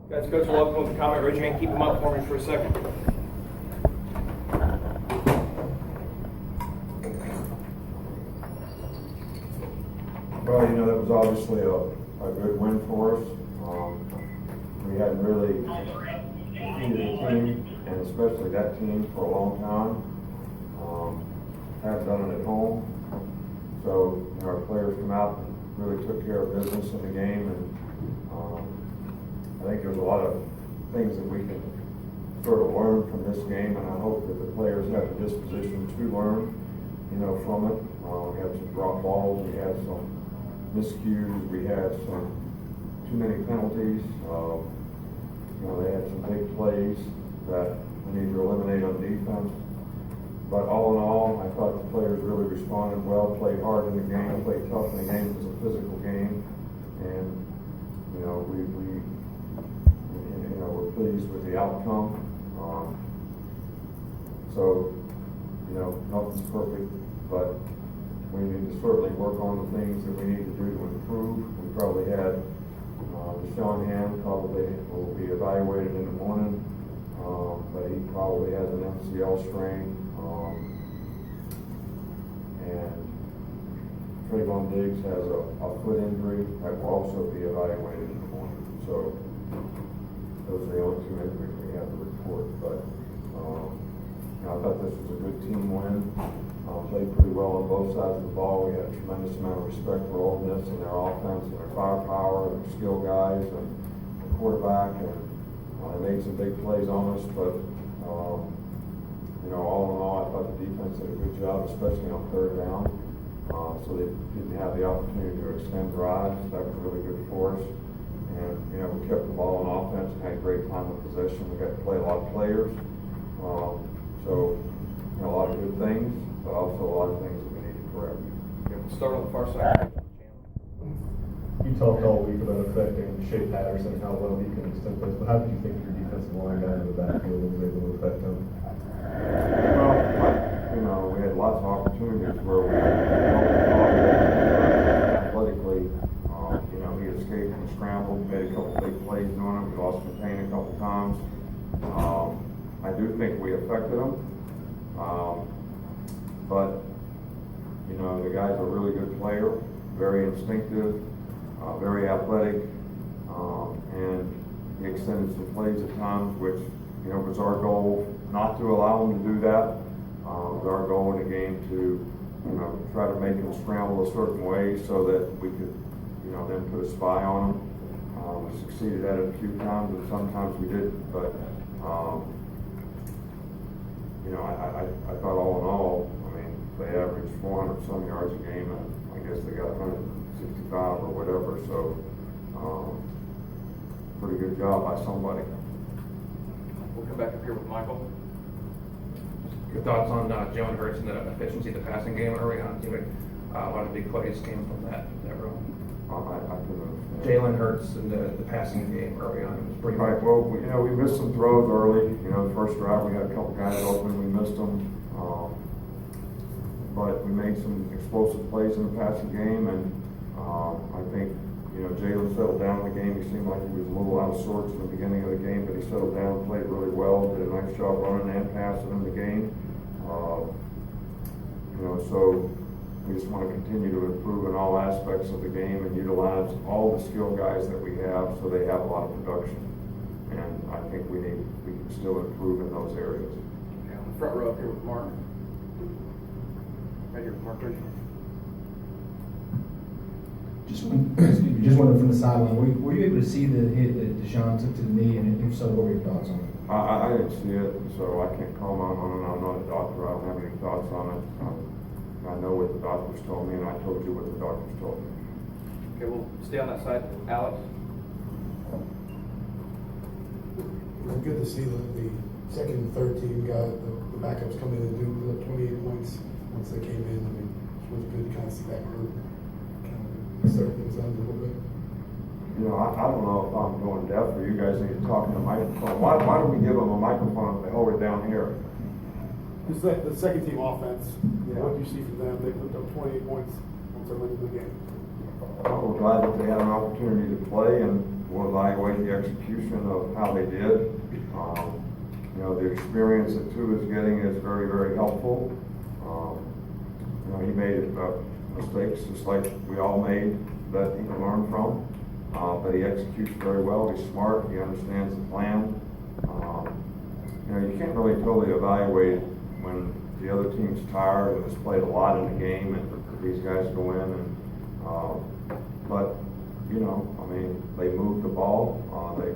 Guys, Coach, welcome to the comment. Raise your hand. Keep them up for me for a second. Well, that was obviously a good win for us. We hadn't really defeated a team, and especially that team, for a long time. Haven't done it at home. So, our players come out and really took care of business in the game, and I think there's a lot of things that we can sort of learn from this game, and I hope that the players have the disposition to learn, from it. We had some drop balls, we had some miscues, we had some too many penalties. They had some big plays that we need to eliminate on defense. But all in all, I thought the players really responded well, played hard in the game, played tough in the game. It was a physical game, and we're pleased with the outcome. Nothing's perfect, but we need to certainly work on the things that we need to do to improve. We probably had Deshaun Hand probably will be evaluated in the morning, but he probably has an MCL strain. And Trayvon Diggs has a foot injury that will also be evaluated in the morning. So those are the only two injuries we have to report. But I thought this was a good team win. Played pretty well on both sides of the ball. We had a tremendous amount of respect for Ole Miss and their offense and their firepower and their skill guys and the quarterback. And they made some big plays on us, but all in all, I thought the defense did a good job, especially on third down. So they didn't have the opportunity to extend drives. That was really good for us. And, we kept the ball on offense and had a great time of possession. We got to play a lot of players. So, a lot of good things, but also a lot of things that we need to correct. We'll start on the far side. You talked all week about affecting Shea Patterson and how well he can extend plays, but how did you think your defensive line got into the backfield and was able to affect him? Well, we had lots of opportunities where we athletically, he escaped and scrambled, made a couple big plays doing it. We lost contain a couple times. I do think we affected him. But the guy's a really good player, very instinctive, very athletic, and he extended some plays at times, which was our goal not to allow him to do that. It was our goal in the game to try to make him scramble a certain way so that we could then put a spy on him. We succeeded at it a few times, and sometimes we didn't. But I thought all in all, they averaged 400 some yards a game, and I guess they got 165 or whatever. So, pretty good job by somebody. We'll come back up here with Michael. Your thoughts on Jalen Hurts and the efficiency of the passing game early on? A lot of big plays came from that run. I couldn't. Jalen Hurts and the passing game early on, it was pretty right. Well, we missed some throws early. The first drive we had a couple guys open, we missed them. But we made some explosive plays in the passing game, and I think Jalen settled down in the game. He seemed like he was a little out of sorts in the beginning of the game, but he settled down and played really well. Did a nice job running and passing in the game. So we just want to continue to improve in all aspects of the game and utilize all the skill guys that we have, so they have a lot of production. And I think we can still improve in those areas. Okay, on the front row up here with Mark. Right here with Mark Richards. Just wondering from the sideline, were you able to see the hit that Deshaun took to the knee, and if so, what were your thoughts on it? I didn't see it, so I can't comment on it. I'm not a doctor. I don't have any thoughts on it. I know what the doctors told me, and I told you what the doctors told me. Okay, we'll stay on that side. Alex? It was good to see the second and third team got the backups come in and do the 28 points once they came in. It was good to kind of see that group kind of start things on a little bit. I don't know if I'm going deaf or you guys need to talk in the microphone. Why do we give them a microphone if they hold it down here? It's like the second team offense. What you see from them, they put up 28 points once they went into the game. We're glad that they had an opportunity to play, and we'll evaluate evaluate the execution of how they did. You know, the experience that Tua is getting is very, very helpful. You know, he made mistakes just like we all made that he can learn from. But he executes very well. He's smart. He understands the plan. You know, you can't really totally evaluate when the other team's tired and has played a lot in the game, and these guys go in and. But you know, I mean, they moved the ball. They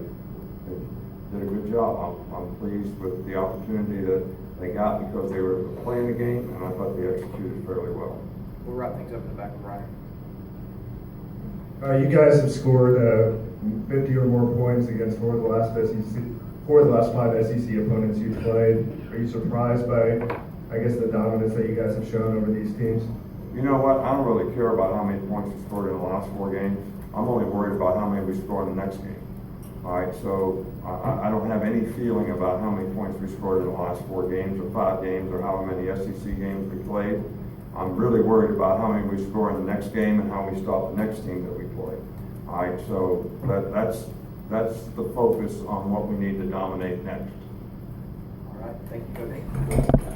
did a good job. I'm pleased with the opportunity that they got because they were playing the game, and I thought they executed fairly well. We'll wrap things up in the back of Ryan. You guys have scored 50 or more points against four of the last 5 SEC opponents you've played. Are you surprised by, I guess, the dominance that you guys have shown over these teams? You know what? I don't really care about how many points we scored in the last 4 games. I'm only worried about how many we score in the next game. All right, so I don't have any feeling about how many points we scored in the last 4 games or 5 games or how many SEC games we played. I'm really worried about how many we score in the next game and how we stop the next team that we play. All right, so that's the focus on what we need to dominate next. All right, thank you, Coach.